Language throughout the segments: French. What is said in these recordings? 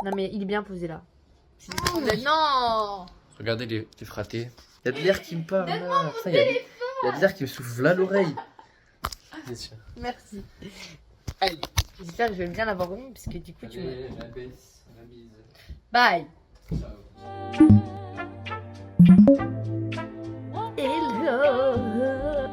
Non mais il est bien posé là. Non. Regardez les fratés. Il y a de l'air qui me parle là. Putain, il y a de l'air qui me souffle là l'oreille. Bien sûr. Merci. Allez, j'espère que je vais bien l'avoir remis parce que du coup tu me... Allez, la baisse, la bise. Bye. Ciao. Hello.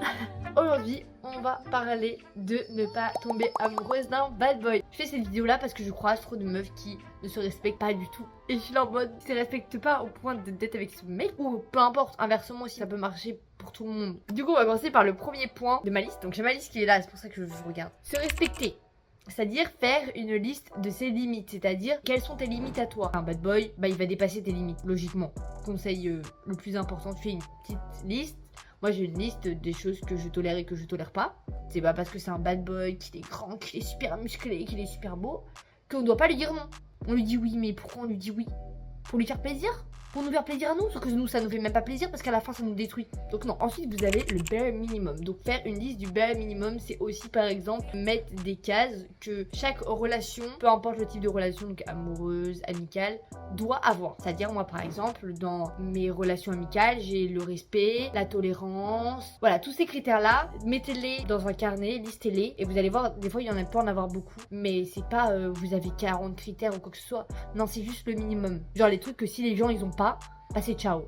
Aujourd'hui, on va parler de ne pas tomber amoureuse d'un bad boy. Je fais cette vidéo là parce que je croise trop de meufs qui ne se respectent pas du tout. Et je suis là en mode, ils se respectent pas au point d'être avec ce mec. Ou peu importe, inversement aussi, ça peut marcher pour tout le monde. Du coup, on va commencer par le premier point de ma liste. Donc j'ai ma liste qui est là, c'est pour ça que je vous regarde. Se respecter. C'est-à-dire faire une liste de ses limites, c'est-à-dire quelles sont tes limites à toi. Un bad boy, bah il va dépasser tes limites, logiquement. Conseil le plus important, tu fais une petite liste. Moi j'ai une liste des choses que je tolère et que je tolère pas. C'est pas parce que c'est un bad boy, qu'il est grand, qu'il est super musclé, qu'il est super beau, qu'on doit pas lui dire non. On lui dit oui, mais pourquoi on lui dit oui? Pour lui faire plaisir? Pour nous faire plaisir à nous? Sauf que nous ça nous fait même pas plaisir parce qu'à la fin ça nous détruit. Donc non, ensuite vous avez le bare minimum. Donc faire une liste du bare minimum, c'est aussi par exemple mettre des cases que chaque relation, peu importe le type de relation, donc amoureuse, amicale, doit avoir. C'est-à-dire moi par exemple dans mes relations amicales, j'ai le respect, la tolérance, voilà, tous ces critères là, mettez-les dans un carnet, listez-les et vous allez voir, des fois il y en a pas en avoir beaucoup, mais c'est pas vous avez 40 critères ou quoi que ce soit. Non, c'est juste le minimum. Genre les trucs que si les gens ils ont pas, bah c'est ciao.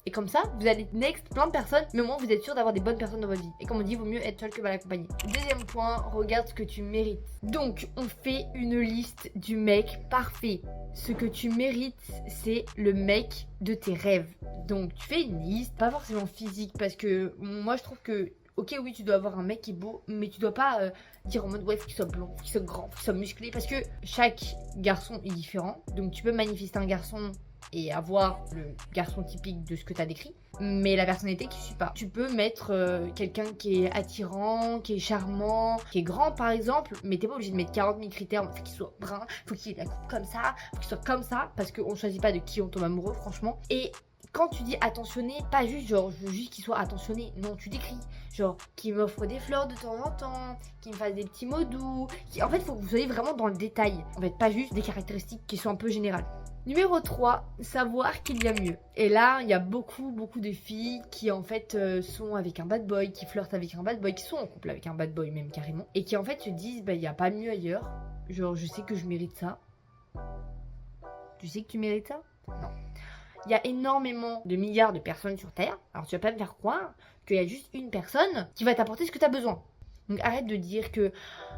Et comme ça, vous allez next plein de personnes, mais au moins vous êtes sûr d'avoir des bonnes personnes dans votre vie. Et comme on dit, vaut mieux être seul que mal accompagné. Deuxième point, regarde ce que tu mérites. Donc, on fait une liste du mec parfait. Ce que tu mérites, c'est le mec de tes rêves. Donc, tu fais une liste, pas forcément physique, parce que moi je trouve que ok, oui, tu dois avoir un mec qui est beau, mais tu dois pas dire en mode ouais, faut qu'il soit blond, faut qu'il soit grand, faut qu'il soit musclé, parce que chaque garçon est différent. Donc, tu peux manifester un garçon et avoir le garçon typique de ce que tu as décrit, mais la personnalité qui suit pas. Tu peux mettre quelqu'un qui est attirant, qui est charmant, qui est grand par exemple, mais t'es pas obligé de mettre 40 000 critères. Faut qu'il soit brun, faut qu'il ait la coupe comme ça, faut qu'il soit comme ça, parce qu'on choisit pas de qui on tombe amoureux, franchement. Et quand tu dis attentionné, pas juste genre je veux juste qu'il soit attentionné, non, tu décris genre qu'il m'offre des fleurs de temps en temps, qu'il me fasse des petits mots doux, en fait faut que vous soyez vraiment dans le détail, en fait pas juste des caractéristiques qui sont un peu générales. Numéro 3, savoir qu'il y a mieux. Et là, il y a beaucoup de filles qui en fait sont avec un bad boy, qui flirtent avec un bad boy, qui sont en couple avec un bad boy même carrément, et qui en fait se disent bah il n'y a pas mieux ailleurs, genre je sais que je mérite ça. Tu sais que tu mérites ça? Non. Il y a énormément de milliards de personnes sur Terre, alors tu vas pas me faire croire qu'il y a juste une personne qui va t'apporter ce que tu as besoin. Donc arrête de dire que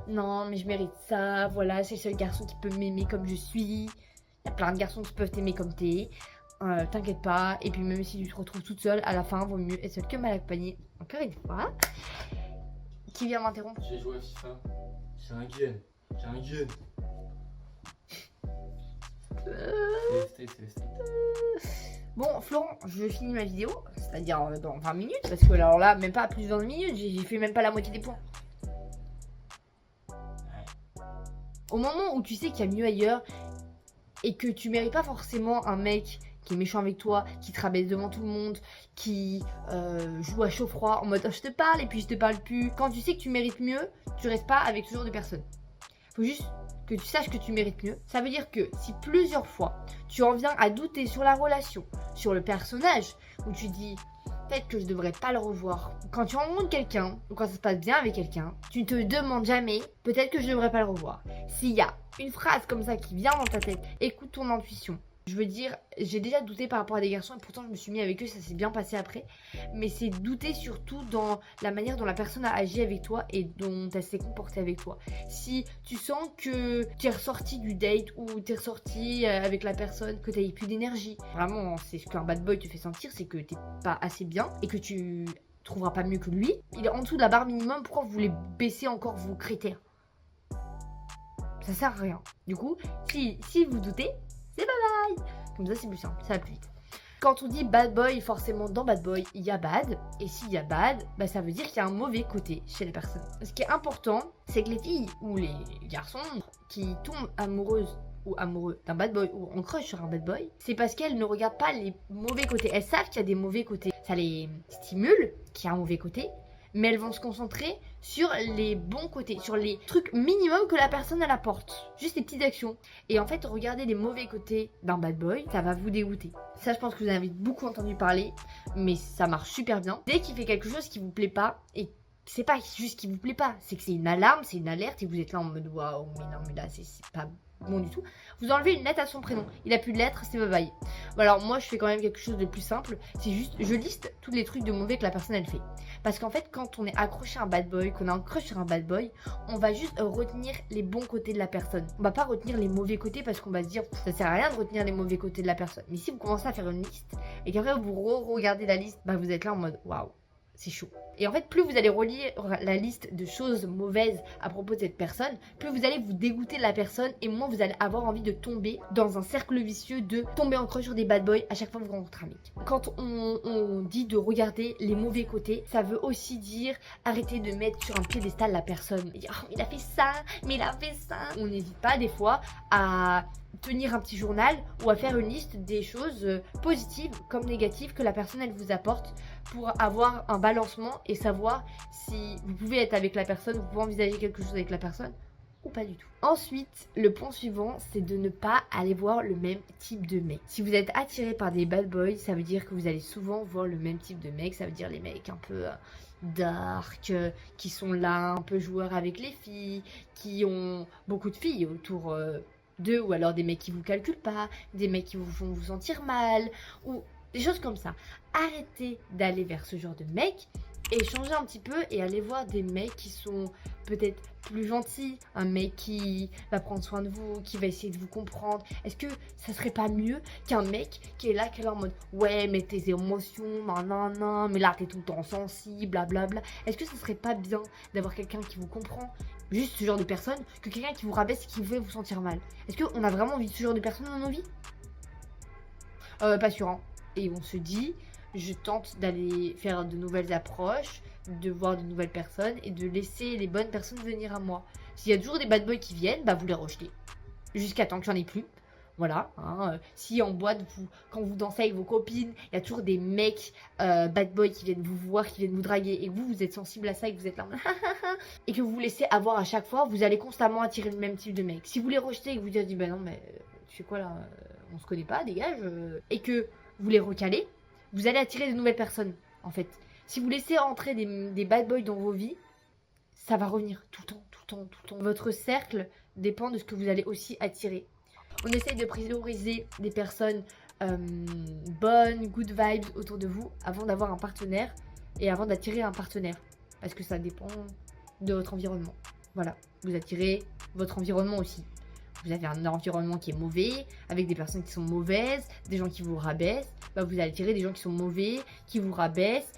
non mais je mérite ça, voilà c'est le seul garçon qui peut m'aimer comme je suis. Il y a plein de garçons qui peuvent t'aimer comme t'es, t'inquiète pas, et puis même si tu te retrouves toute seule, à la fin vaut mieux être seule que mal accompagnée. Encore une fois. Qui vient m'interrompre? J'ai joué à FIFA. J'ai un gun. J'ai un gun. Célesté. Bon, Florent, je finis ma vidéo, c'est-à-dire dans 20 minutes, parce que alors là, même pas plus de 20 minutes, j'ai fait même pas la moitié des points. Au moment où tu sais qu'il y a mieux ailleurs, et que tu mérites pas forcément un mec qui est méchant avec toi, qui te rabaisse devant tout le monde, qui joue à chaud froid en mode oh, je te parle et puis je te parle plus. Quand tu sais que tu mérites mieux, tu restes pas avec ce genre de personnes. Faut juste que tu saches que tu mérites mieux. Ça veut dire que si plusieurs fois tu en viens à douter sur la relation, sur le personnage, où tu dis peut-être que je devrais pas le revoir. Quand tu rencontres quelqu'un, ou quand ça se passe bien avec quelqu'un, tu ne te demandes jamais peut-être que je devrais pas le revoir. S'il y a une phrase comme ça qui vient dans ta tête, écoute ton intuition. Je veux dire, j'ai déjà douté par rapport à des garçons et pourtant je me suis mis avec eux, ça s'est bien passé après. Mais c'est douter surtout dans la manière dont la personne a agi avec toi et dont elle s'est comportée avec toi. Si tu sens que tu es ressorti du date ou tu es ressorti avec la personne, que tu n'avais plus d'énergie, vraiment c'est ce qu'un bad boy te fait sentir, c'est que t'es pas assez bien et que tu trouveras pas mieux que lui. Il est en dessous de la barre minimum, pourquoi vous voulez baisser encore vos critères? Ça sert à rien. Du coup, si vous doutez, c'est bye bye. Comme ça c'est plus simple, ça va plus vite. Quand on dit bad boy, forcément dans bad boy, il y a bad. Et s'il y a bad, bah ça veut dire qu'il y a un mauvais côté chez les personnes. Ce qui est important, c'est que les filles ou les garçons qui tombent amoureuses ou amoureux d'un bad boy ou on crush sur un bad boy, c'est parce qu'elles ne regardent pas les mauvais côtés. Elles savent qu'il y a des mauvais côtés. Ça les stimule qu'il y a un mauvais côté, mais elles vont se concentrer sur les bons côtés, sur les trucs minimum que la personne elle apporte. Juste les petites actions. Et en fait, regardez les mauvais côtés d'un bad boy, ça va vous dégoûter. Ça, je pense que vous en avez beaucoup entendu parler, mais ça marche super bien. Dès qu'il fait quelque chose qui vous plaît pas, et c'est pas juste qu'il vous plaît pas, c'est que c'est une alarme, c'est une alerte, et vous êtes là en mode waouh, mais non, mais là, c'est pas bon du tout. Vous enlevez une lettre à son prénom, il a plus de lettres, c'est bye bye. Bon, alors moi, je fais quand même quelque chose de plus simple, c'est juste, je liste tous les trucs de mauvais que la personne elle fait. Parce qu'en fait, quand on est accroché à un bad boy, qu'on a un crush sur un bad boy, on va juste retenir les bons côtés de la personne. On va pas retenir les mauvais côtés parce qu'on va se dire, ça sert à rien de retenir les mauvais côtés de la personne. Mais si vous commencez à faire une liste et qu'après vous regardez la liste, bah vous êtes là en mode waouh, c'est chaud. Et en fait, plus vous allez relire la liste de choses mauvaises à propos de cette personne, plus vous allez vous dégoûter de la personne et moins vous allez avoir envie de tomber dans un cercle vicieux de tomber en crush sur des bad boys à chaque fois que vous rencontrez un mec. Quand on dit de regarder les mauvais côtés, ça veut aussi dire arrêter de mettre sur un piédestal la personne. Et dire, oh, il a fait ça, mais il a fait ça. On n'hésite pas des fois à tenir un petit journal ou à faire une liste des choses positives comme négatives que la personne elle vous apporte pour avoir un balancement et savoir si vous pouvez être avec la personne, vous pouvez envisager quelque chose avec la personne ou pas du tout. Ensuite, le point suivant, c'est de ne pas aller voir le même type de mec. Si vous êtes attiré par des bad boys, ça veut dire que vous allez souvent voir le même type de mec, ça veut dire les mecs un peu dark, qui sont là, un peu joueurs avec les filles, qui ont beaucoup de filles autour d'eux, ou alors des mecs qui vous calculent pas, des mecs qui vous font vous sentir mal, ou des choses comme ça. Arrêtez d'aller vers ce genre de mecs et changez un petit peu et allez voir des mecs qui sont peut-être plus gentils, un mec qui va prendre soin de vous, qui va essayer de vous comprendre. Est-ce que ça serait pas mieux qu'un mec qui est là en mode ouais mais tes émotions, non, mais là t'es tout le temps sensible, blablabla. Est-ce que ça serait pas bien d'avoir quelqu'un qui vous comprend, juste ce genre de personne, que quelqu'un qui vous rabaisse et qui vous fait vous sentir mal? Est-ce qu'on a vraiment envie de ce genre de personne dans nos vies? Pas sûr, hein. Et on se dit, je tente d'aller faire de nouvelles approches, de voir de nouvelles personnes et de laisser les bonnes personnes venir à moi. S'il y a toujours des bad boys qui viennent, bah vous les rejetez. Jusqu'à temps que j'en ai plus. Voilà. Hein. Si en boîte, quand vous dansez avec vos copines, il y a toujours des mecs bad boys qui viennent vous voir, qui viennent vous draguer, et vous êtes sensible à ça et que vous êtes là et que vous vous laissez avoir à chaque fois, vous allez constamment attirer le même type de mec. Si vous les rejetez et que vous dites bah non mais tu sais quoi là, on se connaît pas, dégage, et que vous les recalez, vous allez attirer de nouvelles personnes, en fait. Si vous laissez entrer des bad boys dans vos vies, ça va revenir tout le temps. Votre cercle dépend de ce que vous allez aussi attirer. On essaye de prioriser des personnes bonnes, good vibes autour de vous avant d'avoir un partenaire et avant d'attirer un partenaire. Parce que ça dépend de votre environnement. Voilà, vous attirez votre environnement aussi. Vous avez un environnement qui est mauvais, avec des personnes qui sont mauvaises, des gens qui vous rabaissent, bah vous allez attirer des gens qui sont mauvais, qui vous rabaissent,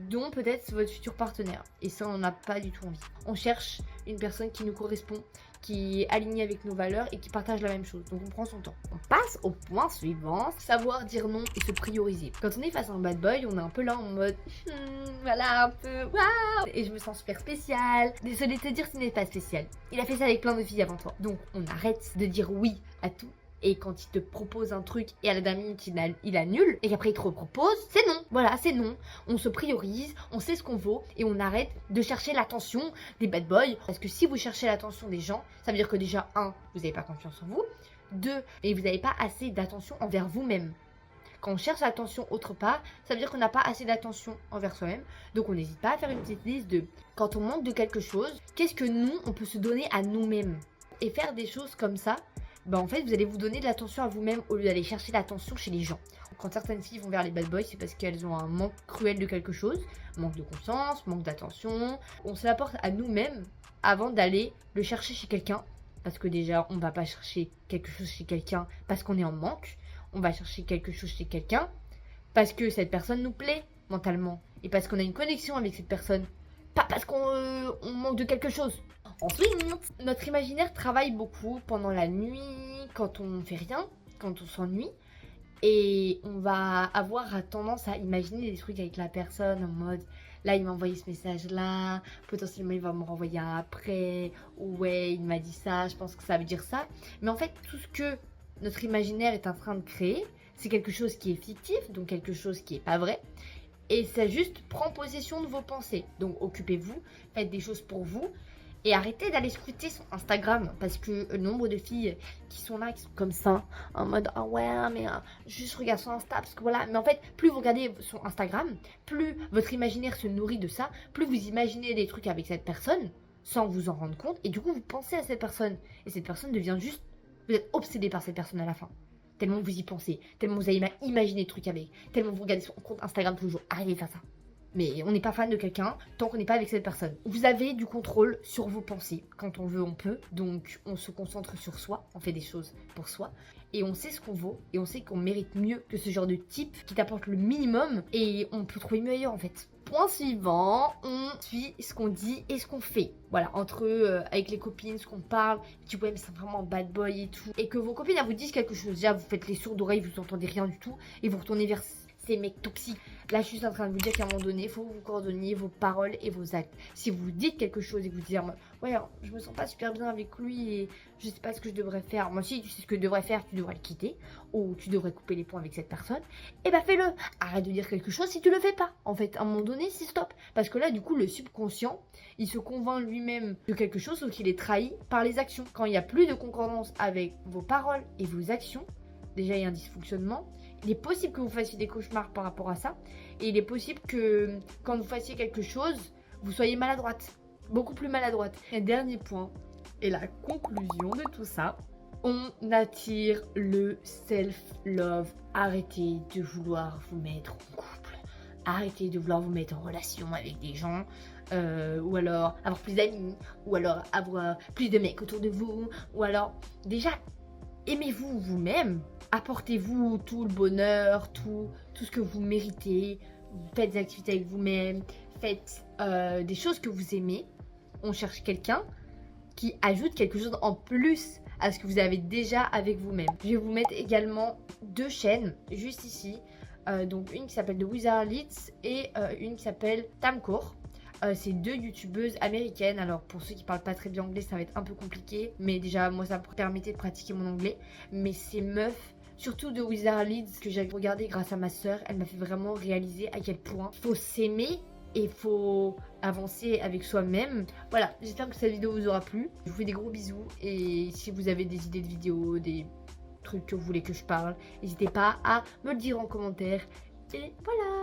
dont peut-être votre futur partenaire. Et ça, on n'a pas du tout envie. On cherche une personne qui nous correspond, qui est alignée avec nos valeurs et qui partage la même chose. Donc on prend son temps. On passe au point suivant, savoir dire non et se prioriser. Quand on est face à un bad boy, on est un peu là en mode voilà, un peu waouh, et je me sens super spéciale. Désolée de te dire, ce n'est pas spécial. Il a fait ça avec plein de filles avant toi. Donc on arrête de dire oui à tout. Et quand il te propose un truc et à la dernière minute il annule et qu'après il te repropose, c'est non. Voilà, c'est non. On se priorise, on sait ce qu'on vaut et on arrête de chercher l'attention des bad boys. Parce que si vous cherchez l'attention des gens, ça veut dire que déjà, 1, vous n'avez pas confiance en vous. 2, et vous n'avez pas assez d'attention envers vous-même. Quand on cherche l'attention autre part, ça veut dire qu'on n'a pas assez d'attention envers soi-même. Donc on n'hésite pas à faire une petite liste de quand on manque de quelque chose, qu'est-ce que nous, on peut se donner à nous-mêmes. Et faire des choses comme ça, bah en fait vous allez vous donner de l'attention à vous-même au lieu d'aller chercher l'attention chez les gens. Quand certaines filles vont vers les bad boys, c'est parce qu'elles ont un manque cruel de quelque chose, manque de confiance, manque d'attention. On se l'apporte à nous-mêmes avant d'aller le chercher chez quelqu'un, parce que déjà on va pas chercher quelque chose chez quelqu'un parce qu'on est en manque, on va chercher quelque chose chez quelqu'un parce que cette personne nous plaît mentalement et parce qu'on a une connexion avec cette personne, pas parce qu'on manque de quelque chose. Ensuite, notre imaginaire travaille beaucoup pendant la nuit, quand on fait rien, quand on s'ennuie. Et on va avoir tendance à imaginer des trucs avec la personne en mode là il m'a envoyé ce message là, potentiellement il va me renvoyer un après, ou ouais il m'a dit ça, je pense que ça veut dire ça. Mais en fait tout ce que notre imaginaire est en train de créer, c'est quelque chose qui est fictif, donc quelque chose qui est pas vrai. Et ça juste prend possession de vos pensées. Donc occupez-vous, faites des choses pour vous. Et arrêtez d'aller scruter son Instagram. Parce que le nombre de filles qui sont là, qui sont comme ça, en mode ah ouais, mais juste regarde son Insta. Parce que voilà. Mais en fait, plus vous regardez son Instagram, plus votre imaginaire se nourrit de ça, plus vous imaginez des trucs avec cette personne sans vous en rendre compte. Et du coup, vous pensez à cette personne. Et cette personne devient juste. Vous êtes obsédé par cette personne à la fin. Tellement vous y pensez, tellement vous avez imaginé des trucs avec, tellement vous regardez son compte Instagram tous les jours. Arrêtez de faire ça. Mais on n'est pas fan de quelqu'un tant qu'on n'est pas avec cette personne. Vous avez du contrôle sur vos pensées. Quand on veut, on peut. Donc on se concentre sur soi, on fait des choses pour soi. Et on sait ce qu'on vaut. Et on sait qu'on mérite mieux que ce genre de type qui t'apporte le minimum. Et on peut trouver mieux ailleurs en fait. Point suivant, on suit ce qu'on dit et ce qu'on fait. Voilà, entre eux, avec les copines, ce qu'on parle. Tu vois, mais c'est vraiment bad boy et tout. Et que vos copines, elles vous disent quelque chose. Déjà, vous faites les sourds d'oreilles, vous n'entendez rien du tout. Et vous retournez vers ces mecs toxiques. Là, je suis en train de vous dire qu'à un moment donné, il faut que vous coordonniez vos paroles et vos actes. Si vous dites quelque chose et que vous dites, ouais, je me sens pas super bien avec lui et je sais pas ce que je devrais faire. Moi, si tu sais ce que tu devrais faire, tu devrais le quitter ou tu devrais couper les ponts avec cette personne. Et bah, fais-le. Arrête de dire quelque chose si tu le fais pas. En fait, à un moment donné, c'est stop. Parce que là, du coup, le subconscient, il se convainc lui-même de quelque chose, donc il est trahi par les actions. Quand il n'y a plus de concordance avec vos paroles et vos actions, déjà, il y a un dysfonctionnement. Il est possible que vous fassiez des cauchemars par rapport à ça. Et il est possible que quand vous fassiez quelque chose, vous soyez maladroite. Beaucoup plus maladroite. Et dernier point, et la conclusion de tout ça, on attire le self-love. Arrêtez de vouloir vous mettre en couple. Arrêtez de vouloir vous mettre en relation avec des gens. Ou alors avoir plus d'amis. Ou alors avoir plus de mecs autour de vous. Ou alors déjà, aimez-vous vous-même. Apportez-vous tout le bonheur, tout ce que vous méritez. Faites des activités avec vous-même. Faites des choses que vous aimez. On cherche quelqu'un qui ajoute quelque chose en plus à ce que vous avez déjà avec vous-même. Je vais vous mettre également 2 chaînes juste ici. Donc une qui s'appelle The Wizard Leads et une qui s'appelle Tamcour. C'est 2 youtubeuses américaines. Alors pour ceux qui parlent pas très bien anglais, ça va être un peu compliqué. Mais déjà moi ça me permettait de pratiquer mon anglais. Mais ces meufs, surtout de Wizard Leads, que j'ai regardé grâce à ma soeur, elle m'a fait vraiment réaliser à quel point il faut s'aimer et il faut avancer avec soi-même. Voilà, j'espère que cette vidéo vous aura plu. Je vous fais des gros bisous et si vous avez des idées de vidéos, des trucs que vous voulez que je parle, n'hésitez pas à me le dire en commentaire. Et voilà.